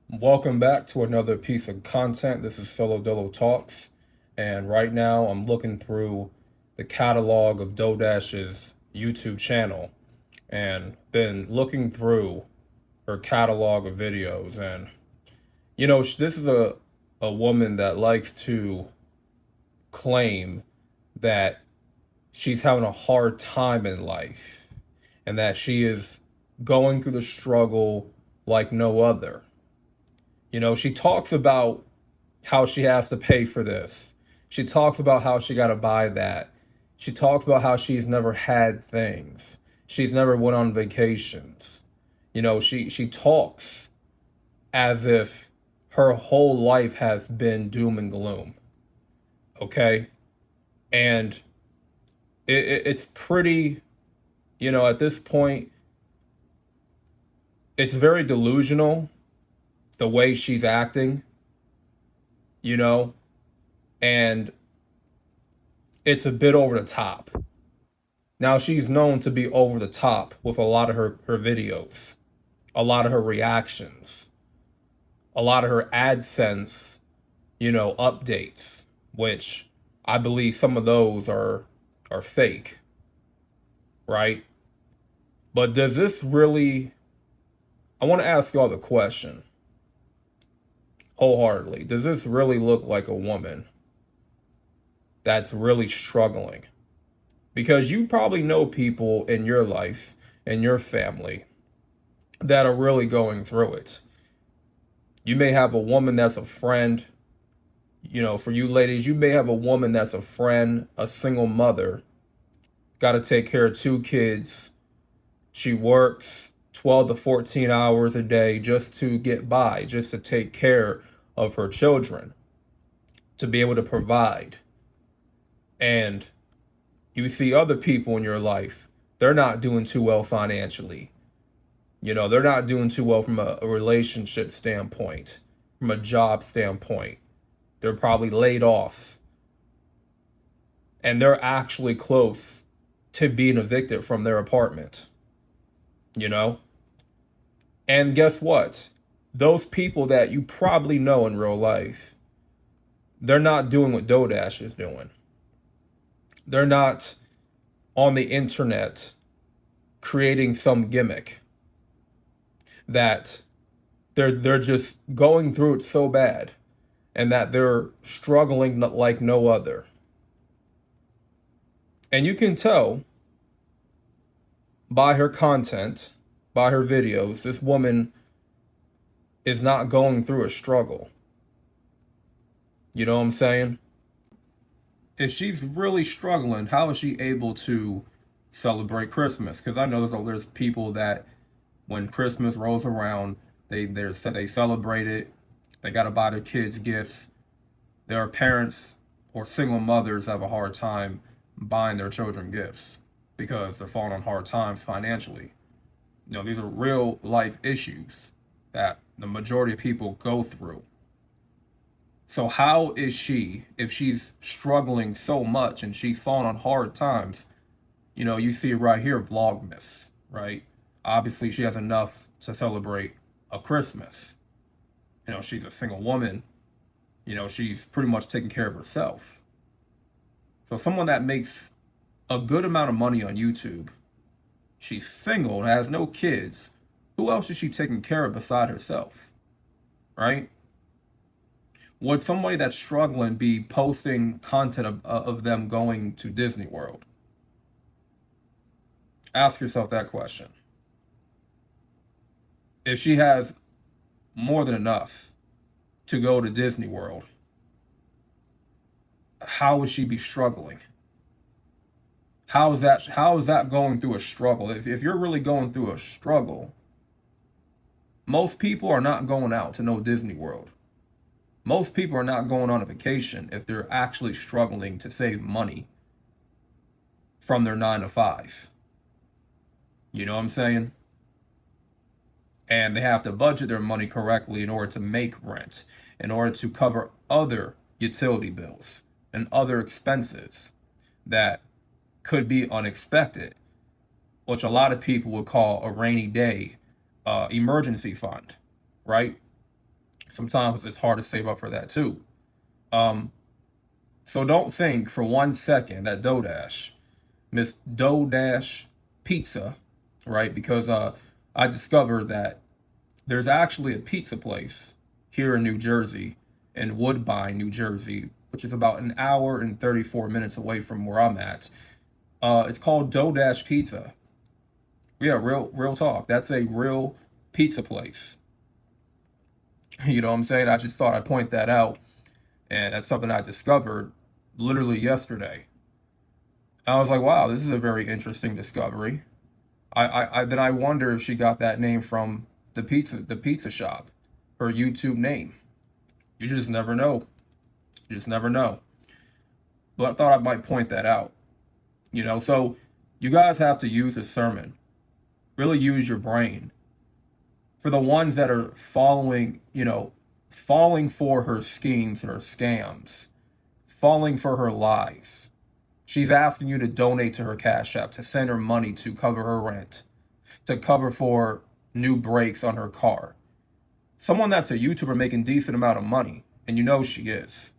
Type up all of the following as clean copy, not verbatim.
Welcome back to another piece of content. This is Solo Dolo Talks, and right now I'm looking through the catalog of Dodash's YouTube channel and been looking through her catalog of videos. And this is a woman that likes to claim that she's having a hard time in life and that she is going through the struggle like no other. She talks about how she has to pay for this. She talks about how she got to buy that. She talks about how she's never had things. She's never went on vacations. She talks as if her whole life has been doom and gloom. Okay? And it's pretty, at this point, it's very delusional the way she's acting, you know, and it's a bit over the top. Now, she's known to be over the top with a lot of her videos, a lot of her reactions, a lot of her AdSense, updates, which I believe some of those are fake, right? But does this really, I want to ask y'all the question wholeheartedly. Does this really look like a woman that's really struggling? Because you probably know people in your life, in your family, that are really going through it. You may have a woman that's a friend. For you ladies, you may have a woman that's a friend, a single mother, got to take care of 2 kids. She works 12 to 14 hours a day just to get by, just to take care of her children, to be able to provide. And you see other people in your life, they're not doing too well financially. They're not doing too well from a relationship standpoint, from a job standpoint. They're probably laid off. And they're actually close to being evicted from their apartment. And guess what? Those people that you probably know in real life, they're not doing what Dodash is doing. They're not on the internet creating some gimmick that they're just going through it so bad and that they're struggling like no other. And you can tell by her content, by her videos, this woman is not going through a struggle. You know what I'm saying? If she's really struggling, how is she able to celebrate Christmas? Because I know there's people that when Christmas rolls around, they celebrate it. They got to buy their kids gifts. There are parents or single mothers have a hard time buying their children gifts because they're falling on hard times financially. These are real life issues that the majority of people go through. So how is she, if she's struggling so much and she's falling on hard times, you see it right here, Vlogmas, right? Obviously, she has enough to celebrate a Christmas. She's a single woman. She's pretty much taking care of herself. So someone that makes a good amount of money on YouTube, she's single, has no kids. Who else is she taking care of beside herself, right? Would somebody that's struggling be posting content of them going to Disney World? Ask yourself that question. If she has more than enough to go to Disney World, how would she be struggling? How is that going through a struggle? If you're really going through a struggle, most people are not going out to no Disney World. Most people are not going on a vacation if they're actually struggling to save money from their 9 to 5. You know what I'm saying? And they have to budget their money correctly in order to make rent, in order to cover other utility bills and other expenses that could be unexpected, which a lot of people would call a rainy day emergency fund, right? Sometimes it's hard to save up for that too. So don't think for 1 second that Miss Dodash Pizza, right? Because I discovered that there's actually a pizza place here in New Jersey, in Woodbine, New Jersey, which is about an hour and 34 minutes away from where I'm at. It's called Dodash Pizza. Yeah, real talk. That's a real pizza place. You know what I'm saying? I just thought I'd point that out, and that's something I discovered literally yesterday. I was like, wow, this is a very interesting discovery. Then I wonder if she got that name from the pizza shop, her YouTube name. You just never know. You just never know. But I thought I might point that out. So you guys have to use discernment. Really use your brain. For the ones that are falling for her schemes and her scams, falling for her lies. She's asking you to donate to her Cash App, to send her money to cover her rent, to cover for new brakes on her car. Someone that's a YouTuber making decent amount of money, and you know she is.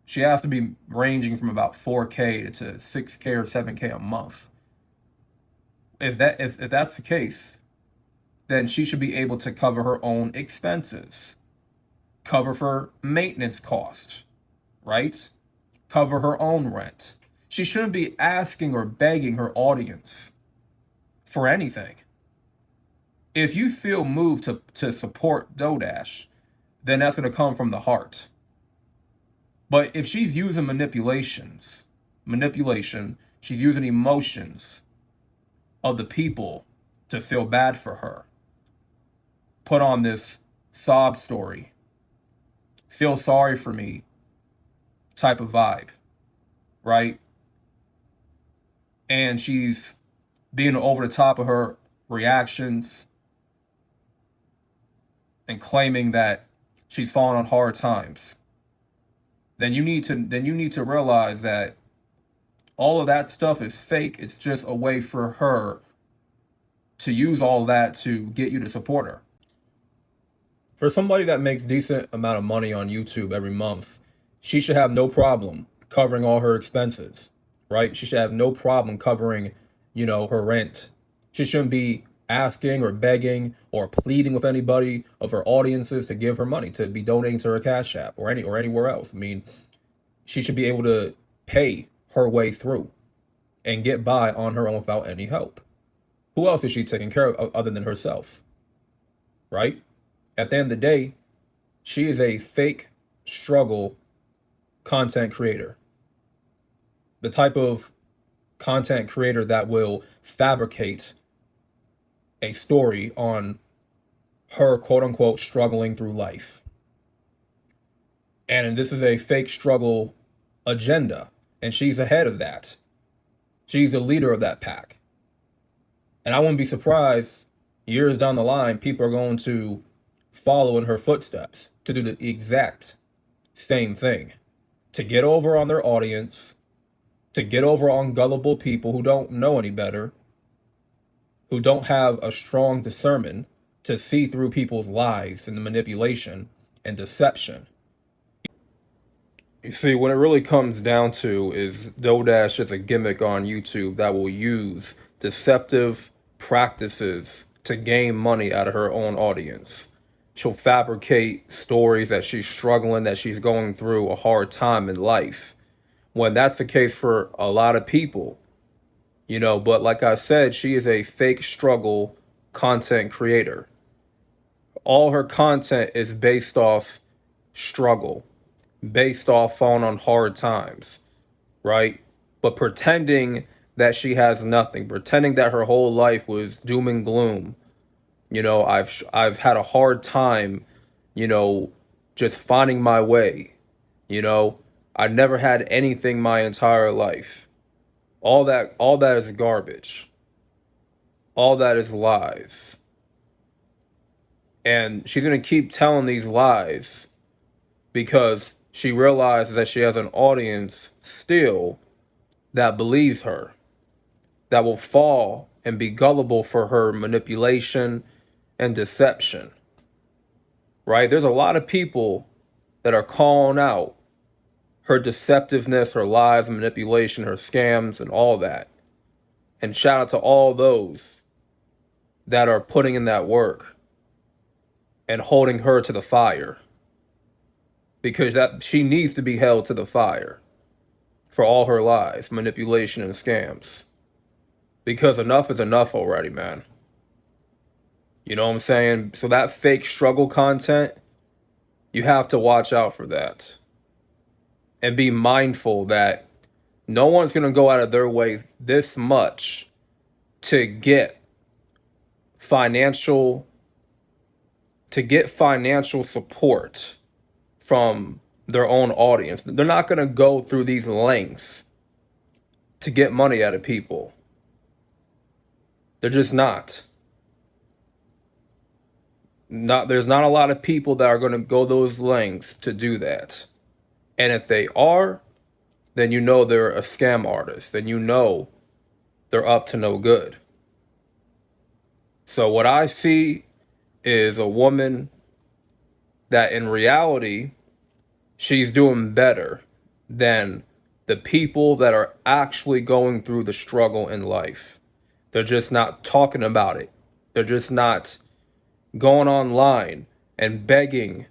She has to be ranging from about 4K to 6K or 7K a month. If that's the case, then she should be able to cover her own expenses, cover for maintenance costs, right? Cover her own rent. She shouldn't be asking or begging her audience for anything. If you feel moved to support Dodash, then that's going to come from the heart. But if she's using manipulation, she's using emotions of the people to feel bad for her, put on this sob story, feel sorry for me type of vibe, right? And she's being over the top of her reactions and claiming that she's fallen on hard times, then you need to realize that all of that stuff is fake. It's just a way for her to use all that to get you to support her. For somebody that makes decent amount of money on YouTube every month, she should have no problem covering all her expenses, right? She should have no problem covering, her rent. She shouldn't be asking or begging or pleading with anybody of her audiences to give her money, to be donating to her Cash App or anywhere else. I mean, she should be able to pay her way through and get by on her own without any help. Who else is she taking care of other than herself? Right? At the end of the day, she is a fake struggle content creator. The type of content creator that will fabricate a story on her quote unquote struggling through life. And this is a fake struggle agenda, and she's ahead of that. She's the leader of that pack. And I wouldn't be surprised years down the line, people are going to follow in her footsteps to do the exact same thing, to get over on their audience, to get over on gullible people who don't know any better, who don't have a strong discernment to see through people's lies and the manipulation and deception. You see, what it really comes down to is Dodash is a gimmick on YouTube that will use deceptive practices to gain money out of her own audience. She'll fabricate stories that she's struggling, that she's going through a hard time in life, when that's the case for a lot of people. But like I said, she is a fake struggle content creator. All her content is based off struggle, based off falling on hard times, right? But pretending that she has nothing, pretending that her whole life was doom and gloom. I've had a hard time, just finding my way. I never had anything my entire life. All that is garbage. All that is lies. And she's going to keep telling these lies because she realizes that she has an audience still that believes her, that will fall and be gullible for her manipulation and deception. right? There's a lot of people that are calling out her deceptiveness, her lies, manipulation, her scams, and all that. And shout out to all those that are putting in that work and holding her to the fire, because that she needs to be held to the fire for all her lies, manipulation, and scams. Because enough is enough already, man. You know what I'm saying? So that fake struggle content, you have to watch out for that. And be mindful that no one's going to go out of their way this much to get financial support from their own audience. They're not going to go through these lengths to get money out of people. They're just not. There's not a lot of people that are going to go those lengths to do that. And if they are, then you know they're a scam artist. Then you know they're up to no good. So what I see is a woman that in reality, she's doing better than the people that are actually going through the struggle in life. They're just not talking about it. They're just not going online and begging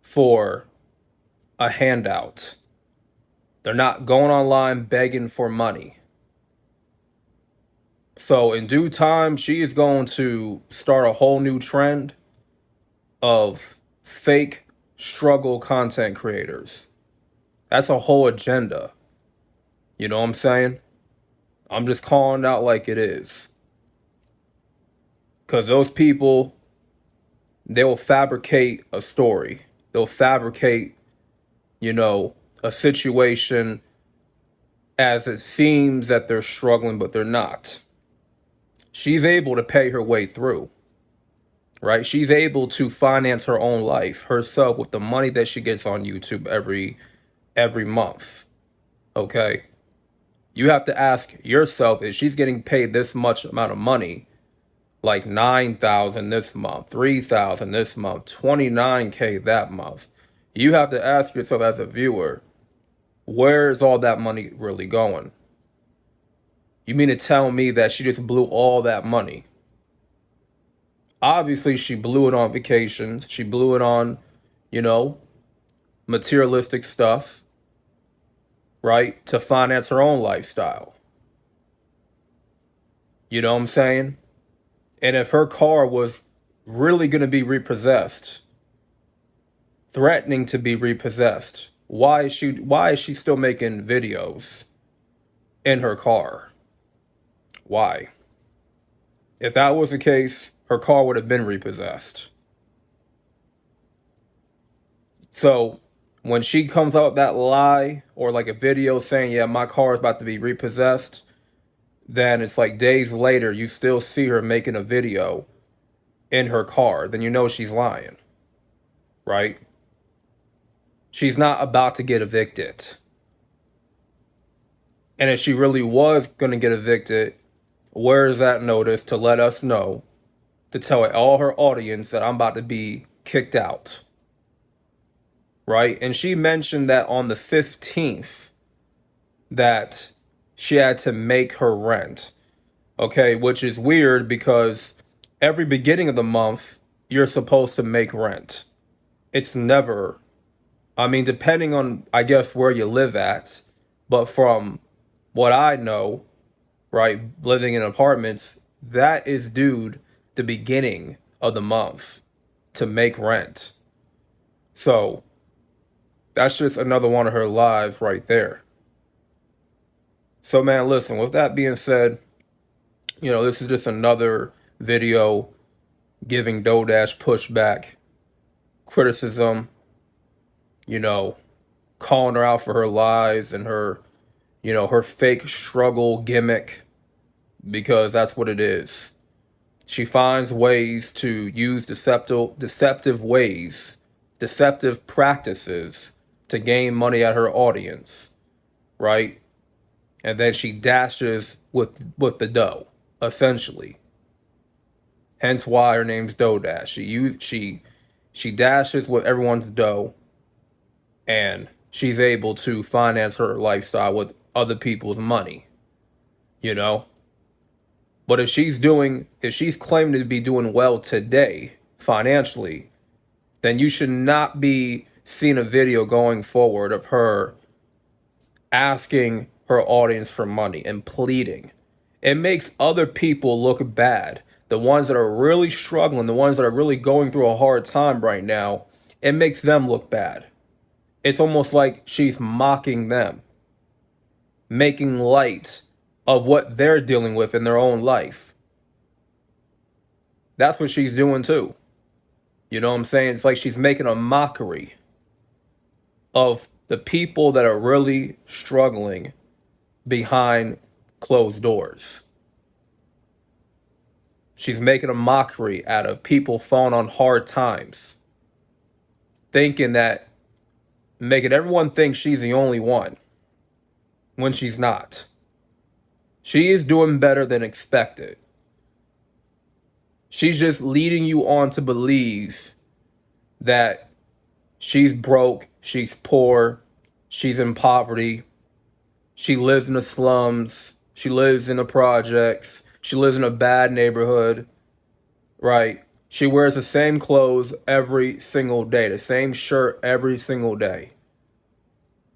for a handout. They're not going online begging for money. So in due time, she is going to start a whole new trend of fake struggle content creators. That's a whole agenda. You know what I'm saying? I'm just calling it out like it is. Because those people, they will fabricate a story. They'll fabricate, a situation as it seems that they're struggling, but they're not. She's able to pay her way through, right? She's able to finance her own life herself with the money that she gets on YouTube every month, okay? You have to ask yourself, if she's getting paid this much amount of money, like $9,000 this month, $3,000 this month, $29K that month, you have to ask yourself as a viewer, where is all that money really going? You mean to tell me that she just blew all that money? Obviously, she blew it on vacations. She blew it on, materialistic stuff, right? To finance her own lifestyle. You know what I'm saying? And if her car was really going to be repossessed, threatening to be repossessed, why is she still making videos in her car? Why? If that was the case, her car would have been repossessed. So when she comes out with that lie, or like a video saying, yeah, my car is about to be repossessed, then it's like days later, you still see her making a video in her car, then you know she's lying, right? She's not about to get evicted. And if she really was going to get evicted, where is that notice to let us know, to tell all her audience that I'm about to be kicked out? Right? And she mentioned that on the 15th that she had to make her rent. Okay, which is weird because every beginning of the month, you're supposed to make rent. It's never, depending on, I guess, where you live at, but from what I know, right, living in apartments, that is due the beginning of the month to make rent. So that's just another one of her lies right there. So man, listen, with that being said, this is just another video giving DoorDash pushback, criticism, calling her out for her lies and her, her fake struggle gimmick, because that's what it is. She finds ways to use deceptive practices to gain money at her audience, right? And then she dashes with the dough, essentially. Hence why her name's DoorDash. She dashes with everyone's dough, and she's able to finance her lifestyle with other people's money, you know? But if she's claiming to be doing well today financially, then you should not be seeing a video going forward of her asking her audience for money and pleading. It makes other people look bad. The ones that are really struggling, the ones that are really going through a hard time right now, it makes them look bad. It's almost like she's mocking them, making light of what they're dealing with in their own life. That's what she's doing too. You know what I'm saying? It's like she's making a mockery of the people that are really struggling behind closed doors. She's making a mockery out of people falling on hard times, thinking that, making everyone think she's the only one, when she's not. She is doing better than expected. She's just leading you on to believe that she's broke, she's poor, she's in poverty, she lives in the slums, she lives in the projects, she lives in a bad neighborhood, right? She wears the same clothes every single day, the same shirt every single day.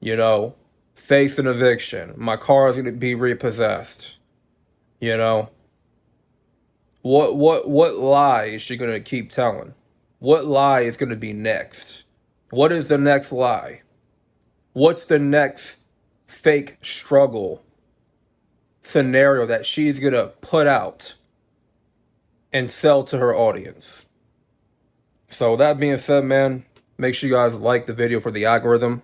You know, face an eviction. My car is going to be repossessed. You know, what lie is she going to keep telling? What lie is going to be next? What is the next lie? What's the next fake struggle scenario that she's going to put out and sell to her audience? So that being said, man, make sure you guys like the video for the algorithm.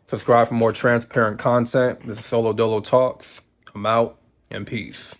Subscribe for more transparent content. This is Solo Dolo Talks. I'm out, and peace.